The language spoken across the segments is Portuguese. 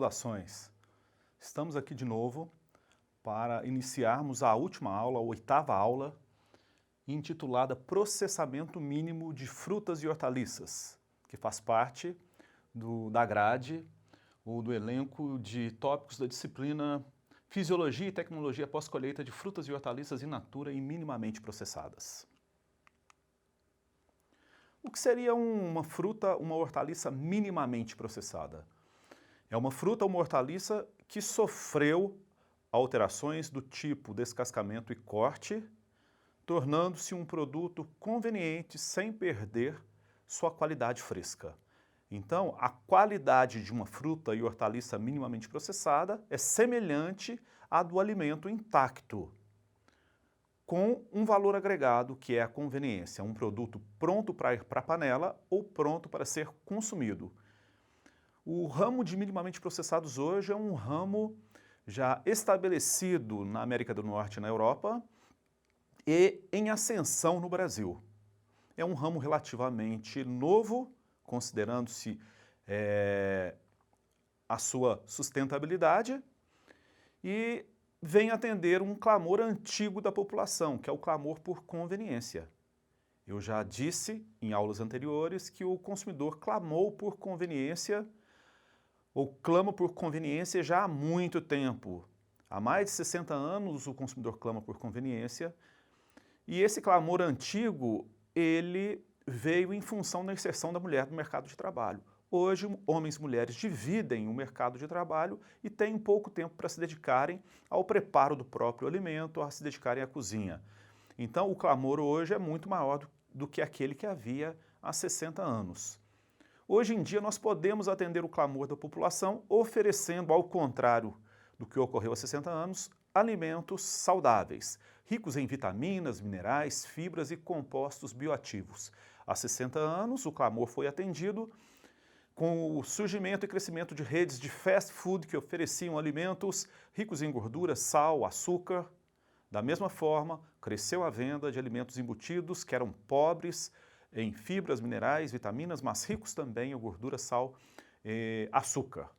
Saudações! Estamos aqui de novo para iniciarmos a última aula, a oitava aula, intitulada Processamento Mínimo de Frutas e Hortaliças, que faz parte da grade ou do elenco de tópicos da disciplina Fisiologia e Tecnologia Pós-Colheita de Frutas e Hortaliças in natura e minimamente processadas. O que seria uma fruta, uma hortaliça minimamente processada? É uma fruta ou uma hortaliça que sofreu alterações do tipo descascamento e corte, tornando-se um produto conveniente sem perder sua qualidade fresca. Então, a qualidade de uma fruta e hortaliça minimamente processada é semelhante à do alimento intacto, com um valor agregado que é a conveniência, um produto pronto para ir para a panela ou pronto para ser consumido. O ramo de minimamente processados hoje é um ramo já estabelecido na América do Norte e na Europa e em ascensão no Brasil. É um ramo relativamente novo, considerando-se a sua sustentabilidade, e vem atender um clamor antigo da população, que é o clamor por conveniência. Eu já disse em aulas anteriores que o consumidor clamou por conveniência ou clama por conveniência já há muito tempo. Há mais de 60 anos o consumidor clama por conveniência e esse clamor antigo, ele veio em função da inserção da mulher no mercado de trabalho. Hoje, homens e mulheres dividem o mercado de trabalho e têm pouco tempo para se dedicarem ao preparo do próprio alimento, a se dedicarem à cozinha. Então, o clamor hoje é muito maior do que aquele que havia há 60 anos. Hoje em dia, nós podemos atender o clamor da população oferecendo, ao contrário do que ocorreu há 60 anos, alimentos saudáveis, ricos em vitaminas, minerais, fibras e compostos bioativos. Há 60 anos, o clamor foi atendido com o surgimento e crescimento de redes de fast food que ofereciam alimentos ricos em gordura, sal, açúcar. Da mesma forma, cresceu a venda de alimentos embutidos que eram pobres em fibras, minerais, vitaminas, mas ricos também em gordura, sal e açúcar.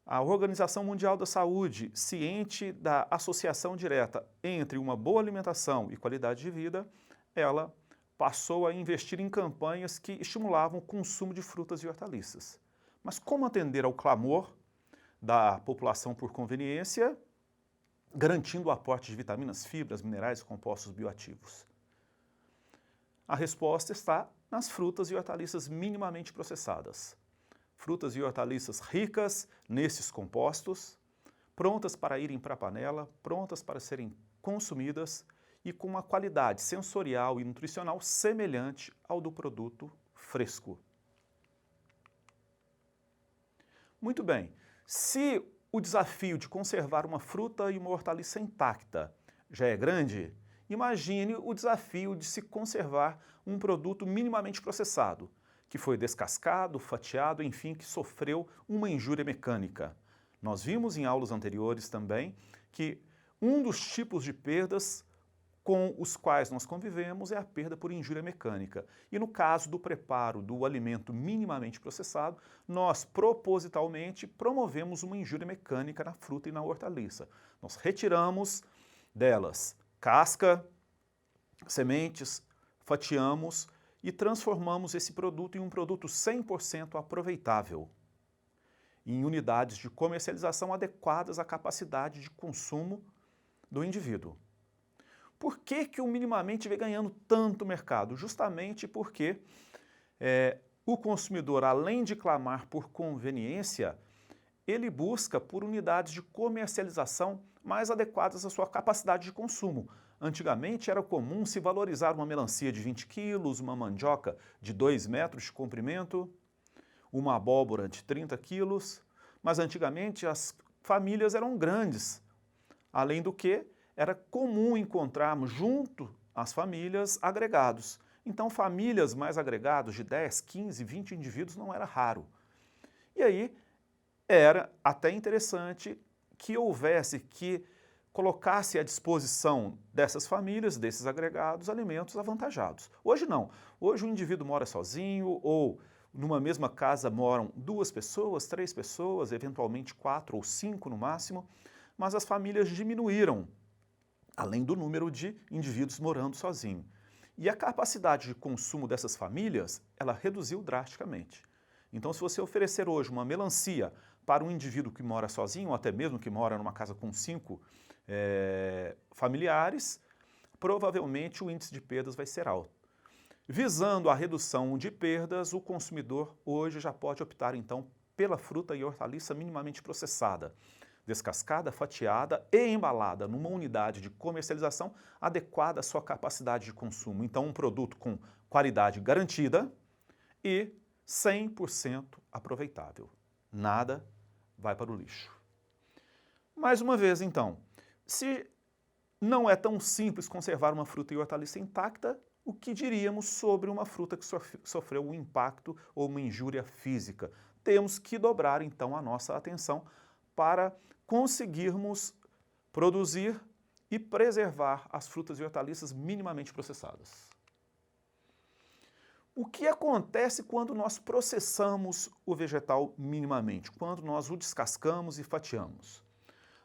A Organização Mundial da Saúde, ciente da associação direta entre uma boa alimentação e qualidade de vida, ela passou a investir em campanhas que estimulavam o consumo de frutas e hortaliças. Mas como atender ao clamor da população por conveniência, garantindo o aporte de vitaminas, fibras, minerais e compostos bioativos? A resposta está nas frutas e hortaliças minimamente processadas. Frutas e hortaliças ricas nesses compostos, prontas para irem para a panela, prontas para serem consumidas e com uma qualidade sensorial e nutricional semelhante ao do produto fresco. Muito bem, se o desafio de conservar uma fruta e uma hortaliça intacta já é grande, imagine o desafio de se conservar um produto minimamente processado, que foi descascado, fatiado, enfim, que sofreu uma injúria mecânica. Nós vimos em aulas anteriores também que um dos tipos de perdas com os quais nós convivemos é a perda por injúria mecânica. E no caso do preparo do alimento minimamente processado, nós propositalmente promovemos uma injúria mecânica na fruta e na hortaliça. Nós retiramos delas casca, sementes, fatiamos e transformamos esse produto em um produto 100% aproveitável, em unidades de comercialização adequadas à capacidade de consumo do indivíduo. Por que que o minimamente vem ganhando tanto mercado? Justamente porque o consumidor, além de clamar por conveniência, ele busca por unidades de comercialização mais adequadas à sua capacidade de consumo. Antigamente era comum se valorizar uma melancia de 20 quilos, uma mandioca de 2 metros de comprimento, uma abóbora de 30 quilos, mas antigamente as famílias eram grandes. Além do que, era comum encontrarmos junto às famílias agregados. Então famílias mais agregados de 10, 15, 20 indivíduos não era raro. E aí era até interessante que colocasse à disposição dessas famílias, desses agregados, alimentos avantajados. Hoje não. Hoje o indivíduo mora sozinho ou numa mesma casa moram 2 pessoas, 3 pessoas, eventualmente 4 ou 5 no máximo, mas as famílias diminuíram, além do número de indivíduos morando sozinhos. E a capacidade de consumo dessas famílias, ela reduziu drasticamente. Então, se você oferecer hoje uma melancia para um indivíduo que mora sozinho, ou até mesmo que mora numa casa com 5 familiares, provavelmente o índice de perdas vai ser alto. Visando a redução de perdas, o consumidor hoje já pode optar, então, pela fruta e hortaliça minimamente processada, descascada, fatiada e embalada numa unidade de comercialização adequada à sua capacidade de consumo. Então, um produto com qualidade garantida e 100% aproveitável. Nada vai para o lixo. Mais uma vez, então, se não é tão simples conservar uma fruta e hortaliça intacta, o que diríamos sobre uma fruta que sofreu um impacto ou uma injúria física? Temos que dobrar, então, a nossa atenção para conseguirmos produzir e preservar as frutas e hortaliças minimamente processadas. O que acontece quando nós processamos o vegetal minimamente, quando nós o descascamos e fatiamos?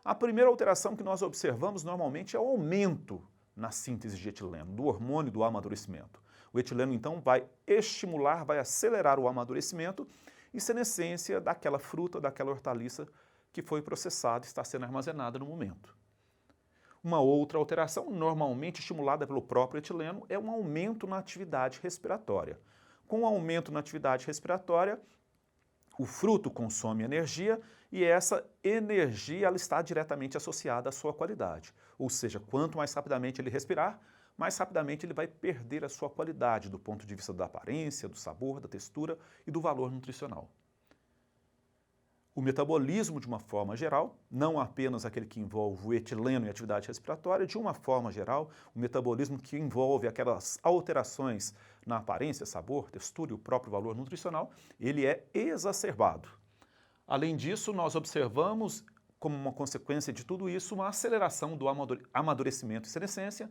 A primeira alteração que nós observamos normalmente é o aumento na síntese de etileno, do hormônio do amadurecimento. O etileno, então, vai estimular, vai acelerar o amadurecimento e senescência daquela fruta, daquela hortaliça que foi processada e está sendo armazenada no momento. Uma outra alteração, normalmente estimulada pelo próprio etileno, é um aumento na atividade respiratória. Com o aumento na atividade respiratória, o fruto consome energia e essa energia ela está diretamente associada à sua qualidade. Ou seja, quanto mais rapidamente ele respirar, mais rapidamente ele vai perder a sua qualidade do ponto de vista da aparência, do sabor, da textura e do valor nutricional. O metabolismo, de uma forma geral, não apenas aquele que envolve o etileno e a atividade respiratória, de uma forma geral, o metabolismo que envolve aquelas alterações na aparência, sabor, textura e o próprio valor nutricional, ele é exacerbado. Além disso, nós observamos, como uma consequência de tudo isso, uma aceleração do amadurecimento e senescência,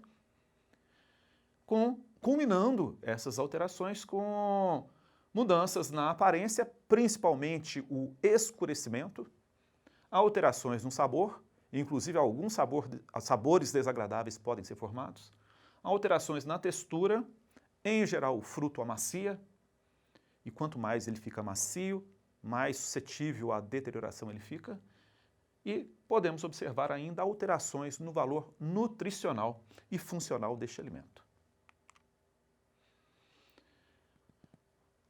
culminando essas alterações com mudanças na aparência, principalmente o escurecimento, alterações no sabor, inclusive alguns sabores desagradáveis podem ser formados, alterações na textura, em geral o fruto amacia, e quanto mais ele fica macio, mais suscetível à deterioração ele fica, e podemos observar ainda alterações no valor nutricional e funcional deste alimento.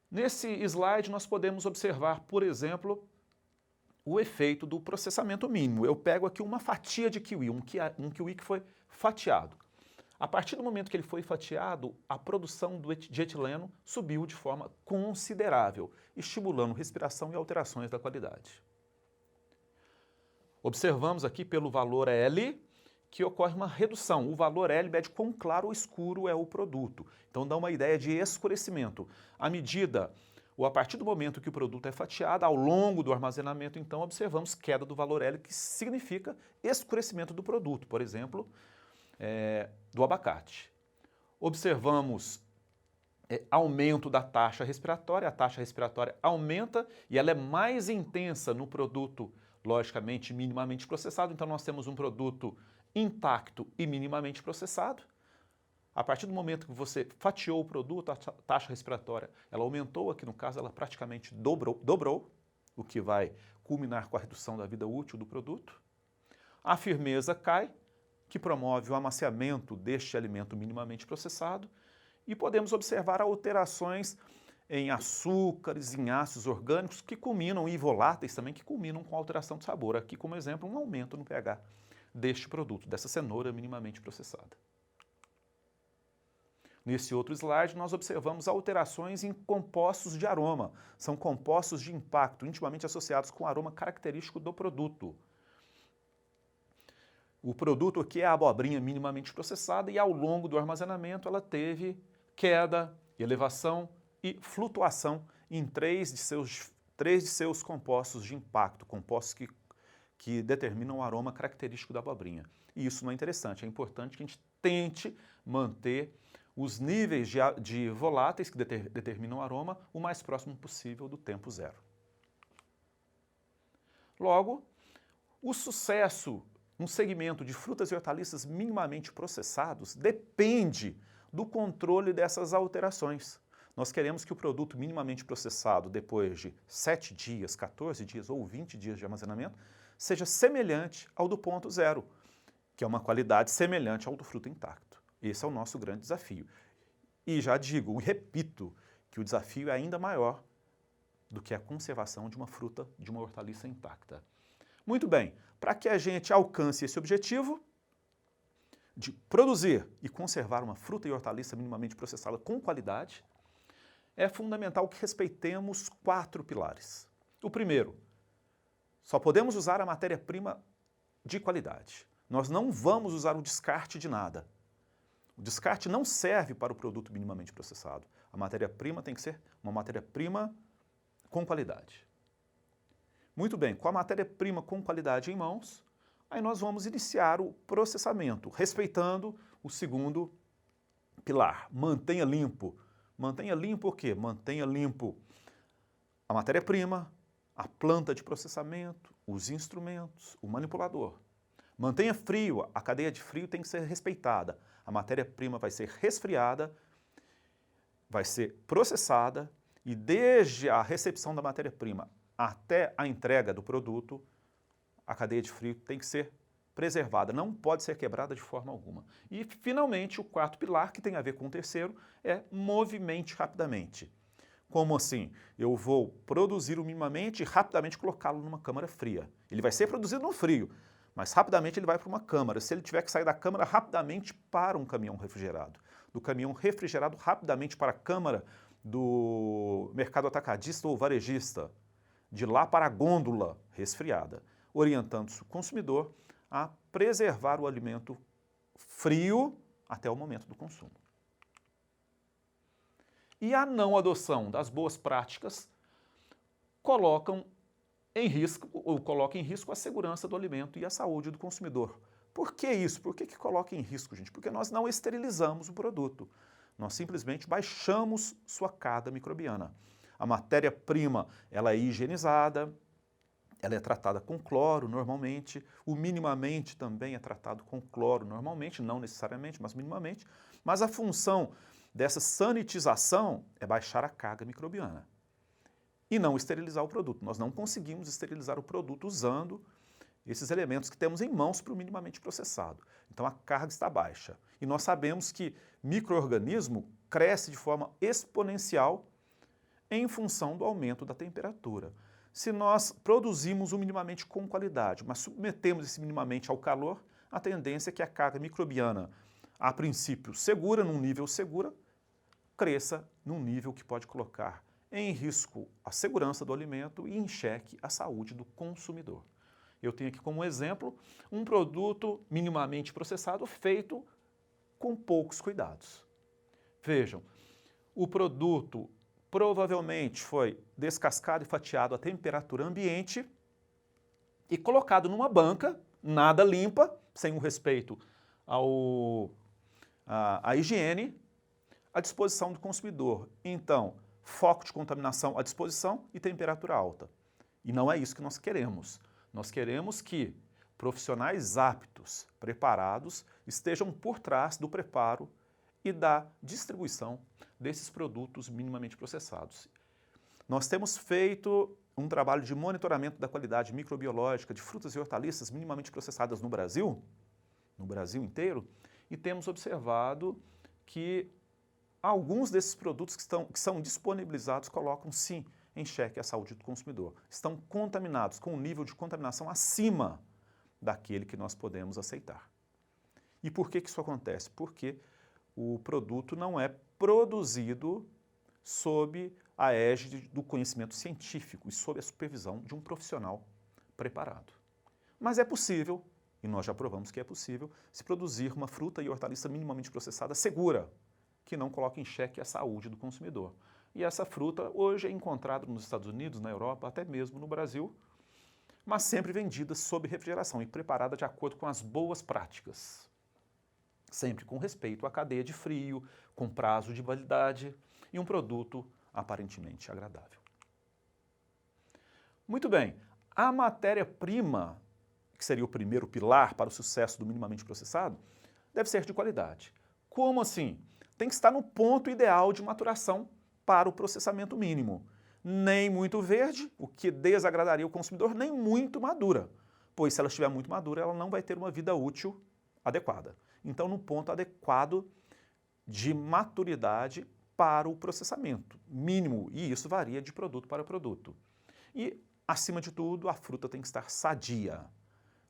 Nesse slide, nós podemos observar, por exemplo, o efeito do processamento mínimo. Eu pego aqui uma fatia de kiwi, um kiwi que foi fatiado. A partir do momento que ele foi fatiado, a produção de etileno subiu de forma considerável, estimulando respiração e alterações da qualidade. Observamos aqui pelo valor L que ocorre uma redução. O valor L mede quão claro ou escuro é o produto. Então dá uma ideia de escurecimento. A partir do momento que o produto é fatiado, ao longo do armazenamento, então observamos queda do valor L, que significa escurecimento do produto, por exemplo, do abacate. Observamos aumento da taxa respiratória, a taxa respiratória aumenta e ela é mais intensa no produto, logicamente, minimamente processado. Então nós temos um produto intacto e minimamente processado. A partir do momento que você fatiou o produto, a taxa respiratória ela aumentou, aqui no caso ela praticamente dobrou, o que vai culminar com a redução da vida útil do produto. A firmeza cai, que promove o amaciamento deste alimento minimamente processado, e podemos observar alterações em açúcares, em ácidos orgânicos que culminam, e voláteis também, que culminam com alteração de sabor. Aqui, como exemplo, um aumento no pH deste produto, dessa cenoura minimamente processada. Nesse outro slide, nós observamos alterações em compostos de aroma. São compostos de impacto, intimamente associados com o aroma característico do produto. O produto aqui é a abobrinha minimamente processada e ao longo do armazenamento ela teve queda, elevação e flutuação em três de seus compostos de impacto, compostos que determinam o aroma característico da abobrinha. E isso não é interessante, é importante que a gente tente manter os níveis de voláteis que determinam o aroma o mais próximo possível do tempo zero. Logo, o sucesso no segmento de frutas e hortaliças minimamente processados depende do controle dessas alterações. Nós queremos que o produto minimamente processado, depois de 7 dias, 14 dias ou 20 dias de armazenamento, seja semelhante ao do ponto zero, que é uma qualidade semelhante ao do fruto intacto. Esse é o nosso grande desafio. E já digo e repito que o desafio é ainda maior do que a conservação de uma fruta, de uma hortaliça intacta. Muito bem, para que a gente alcance esse objetivo de produzir e conservar uma fruta e hortaliça minimamente processada com qualidade, é fundamental que respeitemos 4 pilares. O primeiro, só podemos usar a matéria-prima de qualidade. Nós não vamos usar o descarte de nada. O descarte não serve para o produto minimamente processado. A matéria-prima tem que ser uma matéria-prima com qualidade. Muito bem, com a matéria-prima com qualidade em mãos, aí nós vamos iniciar o processamento, respeitando o segundo pilar. Mantenha limpo. Mantenha limpo o quê? Mantenha limpo a matéria-prima, a planta de processamento, os instrumentos, o manipulador. Mantenha frio, a cadeia de frio tem que ser respeitada. A matéria-prima vai ser resfriada, vai ser processada e desde a recepção da matéria-prima até a entrega do produto, a cadeia de frio tem que ser preservada, não pode ser quebrada de forma alguma. E, finalmente, o 4º pilar, que tem a ver com o terceiro, é movimente rapidamente. Como assim? Eu vou produzir o minimamente e rapidamente colocá-lo numa câmara fria. Ele vai ser produzido no frio, mas rapidamente ele vai para uma câmara. Se ele tiver que sair da câmara, rapidamente para um caminhão refrigerado. Do caminhão refrigerado, rapidamente para a câmara do mercado atacadista ou varejista. De lá para a gôndola resfriada, orientando-se o consumidor a preservar o alimento frio até o momento do consumo. E a não adoção das boas práticas coloca em risco a segurança do alimento e a saúde do consumidor. Por que isso? Por que coloca em risco, gente? Porque nós não esterilizamos o produto. Nós simplesmente baixamos sua carga microbiana. A matéria-prima, ela é higienizada, ela é tratada com cloro normalmente, o minimamente também é tratado com cloro normalmente, não necessariamente, mas minimamente, mas a função dessa sanitização é baixar a carga microbiana e não esterilizar o produto. Nós não conseguimos esterilizar o produto usando esses elementos que temos em mãos para o minimamente processado. Então a carga está baixa. E nós sabemos que micro-organismo cresce de forma exponencial em função do aumento da temperatura. Se nós produzimos o minimamente com qualidade, mas submetemos esse minimamente ao calor, a tendência é que a carga microbiana, a princípio segura, num nível seguro, cresça num nível que pode colocar em risco a segurança do alimento e em xeque a saúde do consumidor. Eu tenho aqui como exemplo um produto minimamente processado feito com poucos cuidados. Vejam, o produto provavelmente foi descascado e fatiado a temperatura ambiente e colocado numa banca, nada limpa, sem o respeito à higiene, à disposição do consumidor. Então, foco de contaminação à disposição e temperatura alta. E não é isso que nós queremos. Nós queremos que profissionais aptos, preparados, estejam por trás do preparo e da distribuição desses produtos minimamente processados. Nós temos feito um trabalho de monitoramento da qualidade microbiológica de frutas e hortaliças minimamente processadas no Brasil inteiro, e temos observado que alguns desses produtos que são disponibilizados colocam, sim, em xeque a saúde do consumidor. Estão contaminados com um nível de contaminação acima daquele que nós podemos aceitar. E por que isso acontece? Porque o produto não é produzido sob a égide do conhecimento científico e sob a supervisão de um profissional preparado. Mas é possível, e nós já provamos que é possível, se produzir uma fruta e hortaliça minimamente processada segura, que não coloque em xeque a saúde do consumidor. E essa fruta hoje é encontrada nos Estados Unidos, na Europa, até mesmo no Brasil, mas sempre vendida sob refrigeração e preparada de acordo com as boas práticas. sempre com respeito à cadeia de frio, com prazo de validade e um produto aparentemente agradável. Muito bem, a matéria-prima, que seria o primeiro pilar para o sucesso do minimamente processado, deve ser de qualidade. Como assim? Tem que estar no ponto ideal de maturação para o processamento mínimo. Nem muito verde, o que desagradaria o consumidor, nem muito madura, pois se ela estiver muito madura, ela não vai ter uma vida útil adequada. Então, no ponto adequado de maturidade para o processamento mínimo, e isso varia de produto para produto. E, acima de tudo, a fruta tem que estar sadia.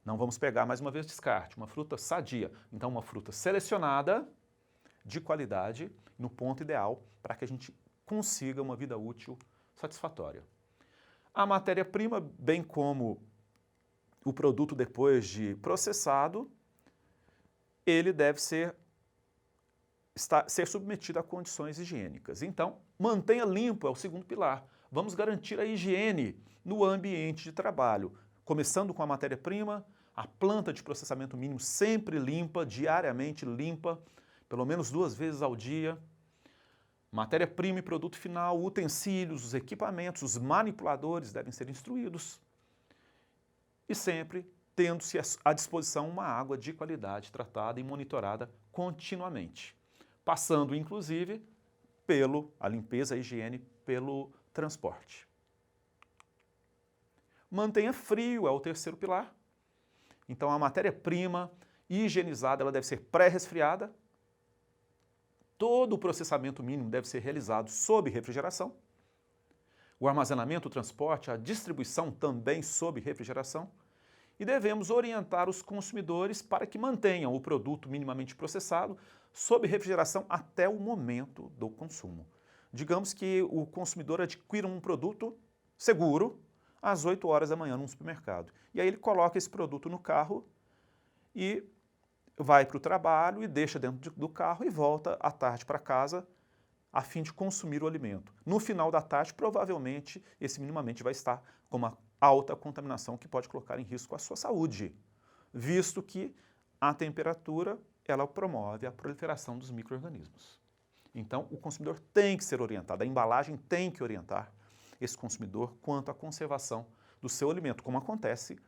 Não vamos pegar, mais uma vez, descarte, uma fruta sadia. Então, uma fruta selecionada, de qualidade, no ponto ideal, para que a gente consiga uma vida útil satisfatória. A matéria-prima, bem como o produto depois de processado, ele deve ser submetido a condições higiênicas. Então, mantenha limpo é o segundo pilar. Vamos garantir a higiene no ambiente de trabalho, começando com a matéria-prima, a planta de processamento mínimo sempre limpa, diariamente limpa, pelo menos 2 vezes ao dia. Matéria-prima e produto final, utensílios, os equipamentos, os manipuladores devem ser instruídos. E sempre tendo-se à disposição uma água de qualidade tratada e monitorada continuamente, passando inclusive a limpeza, a higiene, pelo transporte. Mantenha frio é o terceiro pilar. Então a matéria-prima higienizada ela deve ser pré-resfriada. Todo o processamento mínimo deve ser realizado sob refrigeração. O armazenamento, o transporte, a distribuição também sob refrigeração. E devemos orientar os consumidores para que mantenham o produto minimamente processado sob refrigeração até o momento do consumo. Digamos que o consumidor adquira um produto seguro às 8 horas da manhã num supermercado. E aí ele coloca esse produto no carro e vai para o trabalho e deixa dentro do carro e volta à tarde para casa a fim de consumir o alimento. No final da tarde, provavelmente, esse minimamente vai estar com uma alta contaminação que pode colocar em risco a sua saúde, visto que a temperatura ela promove a proliferação dos micro-organismos. Então, o consumidor tem que ser orientado, a embalagem tem que orientar esse consumidor quanto à conservação do seu alimento, como acontece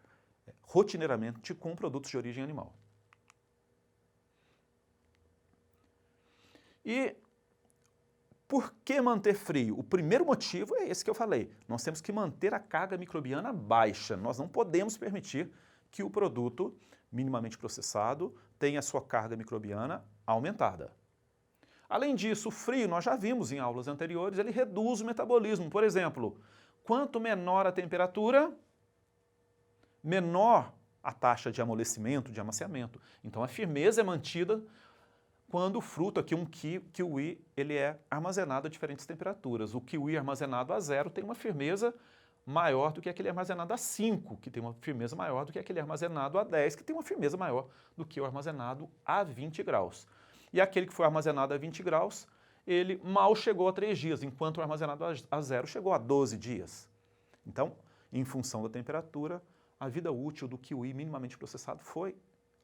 rotineiramente com produtos de origem animal. E por que manter frio? O primeiro motivo é esse que eu falei. Nós temos que manter a carga microbiana baixa. Nós não podemos permitir que o produto minimamente processado tenha sua carga microbiana aumentada. Além disso, o frio, nós já vimos em aulas anteriores, ele reduz o metabolismo. Por exemplo, quanto menor a temperatura, menor a taxa de amolecimento, de amaciamento. Então a firmeza é mantida quando o fruto, aqui um kiwi, ele é armazenado a diferentes temperaturas. O kiwi armazenado a 0 tem uma firmeza maior do que aquele armazenado a 5, que tem uma firmeza maior do que aquele armazenado a 10, que tem uma firmeza maior do que o armazenado a 20 graus. E aquele que foi armazenado a 20 graus, ele mal chegou a 3 dias, enquanto o armazenado a 0 chegou a 12 dias. Então, em função da temperatura, a vida útil do kiwi minimamente processado foi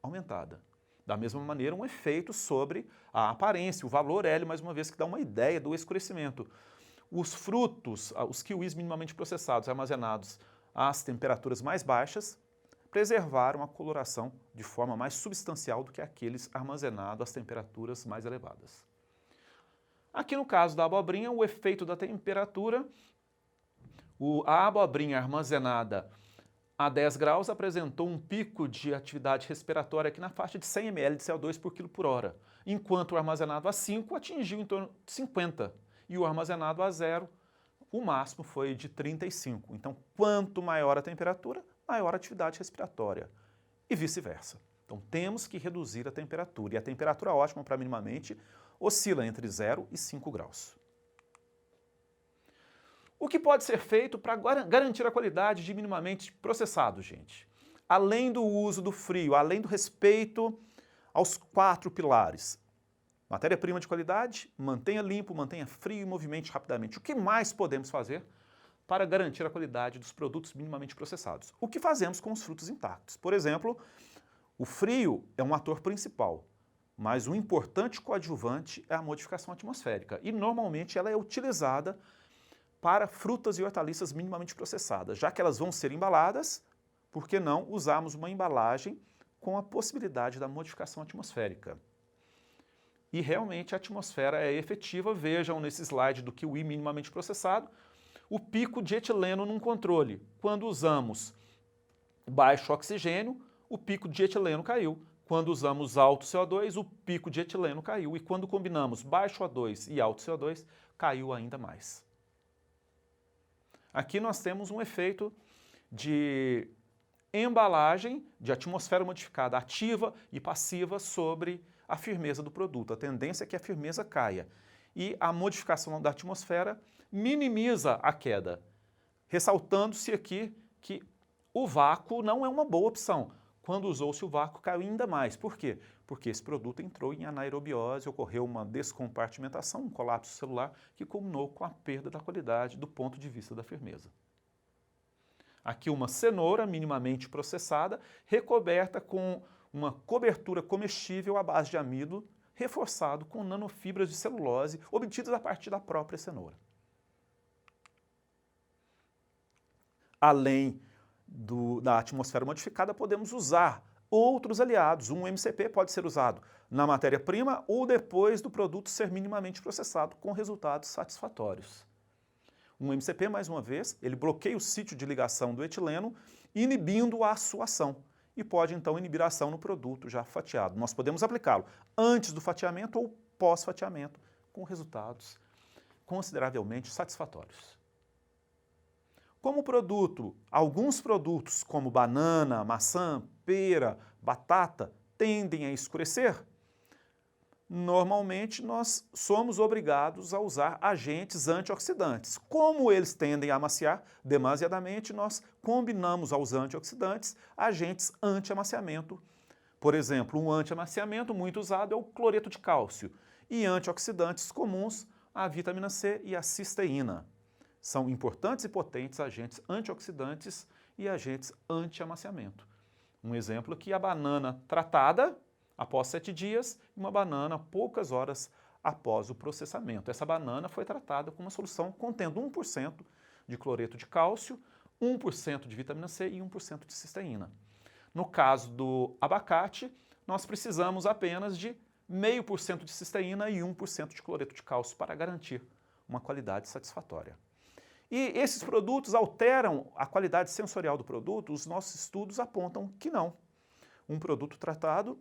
aumentada. Da mesma maneira, um efeito sobre a aparência, o valor L, mais uma vez, que dá uma ideia do escurecimento. Os frutos, os kiwis minimamente processados, armazenados às temperaturas mais baixas, preservaram a coloração de forma mais substancial do que aqueles armazenados às temperaturas mais elevadas. Aqui no caso da abobrinha, o efeito da temperatura, a abobrinha armazenada a 10 graus apresentou um pico de atividade respiratória aqui na faixa de 100 ml de CO2 por quilo por hora, enquanto o armazenado a 5 atingiu em torno de 50 e o armazenado a 0, o máximo foi de 35. Então, quanto maior a temperatura, maior a atividade respiratória e vice-versa. Então, temos que reduzir a temperatura e a temperatura ótima para minimamente oscila entre 0 e 5 graus. O que pode ser feito para garantir a qualidade de minimamente processado, gente? Além do uso do frio, além do respeito aos 4 pilares. Matéria-prima de qualidade, mantenha limpo, mantenha frio e movimente rapidamente. O que mais podemos fazer para garantir a qualidade dos produtos minimamente processados? O que fazemos com os frutos intactos? Por exemplo, o frio é um ator principal. mas um importante coadjuvante é a modificação atmosférica. E normalmente ela é utilizada para frutas e hortaliças minimamente processadas. Já que elas vão ser embaladas, por que não usarmos uma embalagem com a possibilidade da modificação atmosférica? E realmente a atmosfera é efetiva. Vejam nesse slide do kiwi minimamente processado, o pico de etileno num controle. Quando usamos baixo oxigênio, o pico de etileno caiu. Quando usamos alto CO2, o pico de etileno caiu. E quando combinamos baixo O2 e alto CO2, caiu ainda mais. Aqui nós temos um efeito de embalagem, de atmosfera modificada ativa e passiva sobre a firmeza do produto. A tendência é que a firmeza caia. E a modificação da atmosfera minimiza a queda, ressaltando-se aqui que o vácuo não é uma boa opção. Quando usou-se o vácuo, caiu ainda mais. Por quê? Porque esse produto entrou em anaerobiose, ocorreu uma descompartimentação, um colapso celular, que culminou com a perda da qualidade do ponto de vista da firmeza. Aqui uma cenoura minimamente processada, recoberta com uma cobertura comestível à base de amido, reforçado com nanofibras de celulose obtidas a partir da própria cenoura. Além da atmosfera modificada, podemos usar outros aliados. Um MCP pode ser usado na matéria-prima ou depois do produto ser minimamente processado, com resultados satisfatórios. Um MCP, mais uma vez, ele bloqueia o sítio de ligação do etileno, inibindo a sua ação. E pode, então, inibir a ação no produto já fatiado. Nós podemos aplicá-lo antes do fatiamento ou pós-fatiamento, com resultados consideravelmente satisfatórios. Como produto, alguns produtos como banana, maçã, pera, batata tendem a escurecer, normalmente nós somos obrigados a usar agentes antioxidantes. Como eles tendem a amaciar demasiadamente, nós combinamos aos antioxidantes agentes anti-amaciamento. Por exemplo, um anti-amaciamento muito usado é o cloreto de cálcio e antioxidantes comuns, a vitamina C e a cisteína. São importantes e potentes agentes antioxidantes e agentes anti-amaciamento. Um exemplo aqui, a banana tratada após 7 dias e uma banana poucas horas após o processamento. Essa banana foi tratada com uma solução contendo 1% de cloreto de cálcio, 1% de vitamina C e 1% de cisteína. No caso do abacate, nós precisamos apenas de 0,5% de cisteína e 1% de cloreto de cálcio para garantir uma qualidade satisfatória. E esses produtos alteram a qualidade sensorial do produto? Os nossos estudos apontam que não. Um produto tratado,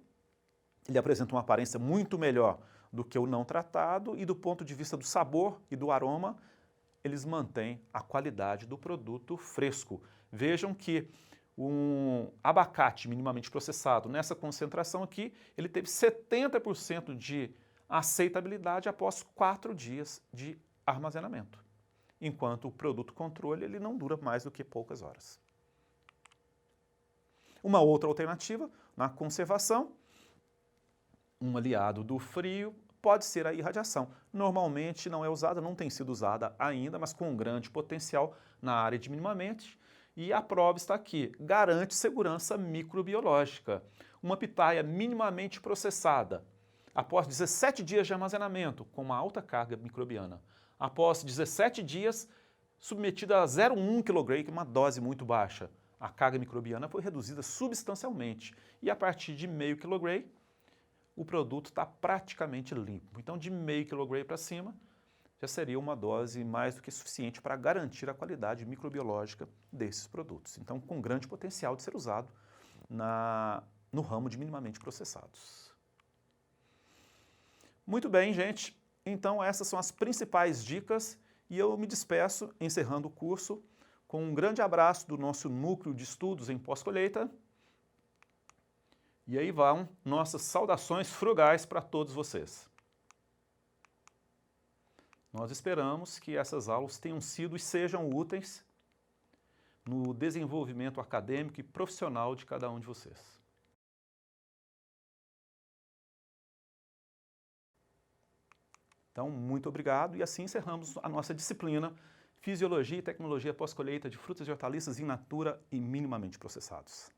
ele apresenta uma aparência muito melhor do que o não tratado e do ponto de vista do sabor e do aroma, eles mantêm a qualidade do produto fresco. Vejam que um abacate minimamente processado nessa concentração aqui, ele teve 70% de aceitabilidade após 4 dias de armazenamento. Enquanto o produto controle ele não dura mais do que poucas horas. Uma outra alternativa na conservação, um aliado do frio, pode ser a irradiação. Normalmente não é usada, não tem sido usada ainda, mas com um grande potencial na área de minimamente. E a prova está aqui, garante segurança microbiológica. Uma pitaia minimamente processada, após 17 dias de armazenamento, com uma alta carga microbiana, após 17 dias, submetida a 0,1 kg, uma dose muito baixa. A carga microbiana foi reduzida substancialmente e a partir de 0,5 kg, o produto está praticamente limpo. Então, de 0,5 kg para cima, já seria uma dose mais do que suficiente para garantir a qualidade microbiológica desses produtos. Então, com grande potencial de ser usado no ramo de minimamente processados. Muito bem, gente. Então, essas são as principais dicas e eu me despeço, encerrando o curso, com um grande abraço do nosso núcleo de estudos em pós-colheita. E aí vão nossas saudações frugais para todos vocês. Nós esperamos que essas aulas tenham sido e sejam úteis no desenvolvimento acadêmico e profissional de cada um de vocês. Então, muito obrigado e assim encerramos a nossa disciplina Fisiologia e Tecnologia Pós-Colheita de Frutas e Hortaliças in natura e minimamente processados.